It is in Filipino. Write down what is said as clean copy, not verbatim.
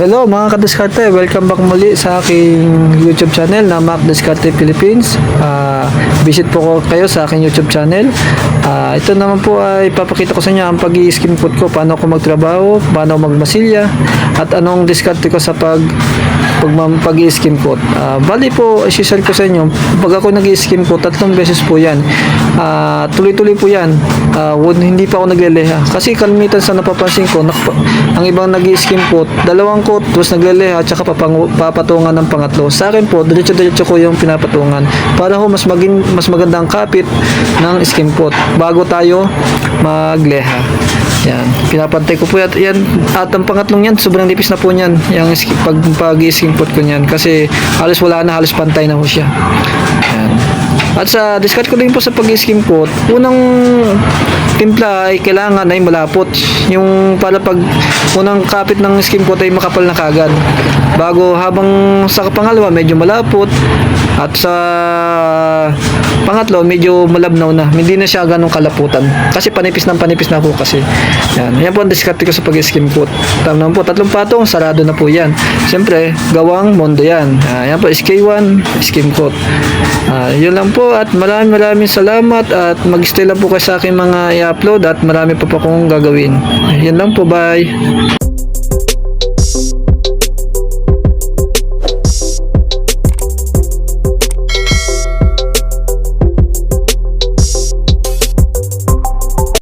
Hello mga kadiskarte, welcome back muli sa aking YouTube channel na Mac Diskarte Philippines. Visit po ko kayo sa aking YouTube channel. Ito naman po ay papakita ko sa inyo ang pag-i-skim food ko, paano ako magtrabaho, paano magmasilya, at anong diskarte ko sa pag-i-skim food. Bali po, isi-share ko sa inyo, pag ako nag-i-skim food, 3 beses po yan. Tuloy-tuloy po yan. Hindi pa ako nagleleha. Kasi kalimitan sa napapansin ko, ang ibang nag-i-skim food, 2 coat, tapos nagleleha, at saka papatungan ng pangatlo. Sa akin po, diretso-diretso ko yung pinapatungan para ho mas magandang kapit ng skim coat bago tayo magleha. Yan, pinapantay ko po yan. At ang pangatlong yan, sobrang nipis na po niyan, yung pag-skim coat ko niyan, kasi halos wala na, halos pantay na ho siya. Yan. At sa discard ko din po sa pag-skim coat, unang timpla ay kailangan ay malapot. Yung para pag unang kapit ng skim coat ay makapal na kagad. Bago habang sa pangalawa medyo malapot, at sa pangatlo medyo malabnaw na. Hindi na siya ganong kalaputan. Kasi panipis na po kasi. Yan po ang discard ko sa pag-skim coat. Tama po, 3 patong, sarado na po yan. Siyempre, gawang mondo yan. Yan po, SK1, skim coat. Yun lang po, at maraming salamat, at mag-stay lang po kayo sa aking mga i-upload, at marami pa po akong gagawin. Yan lang po, bye.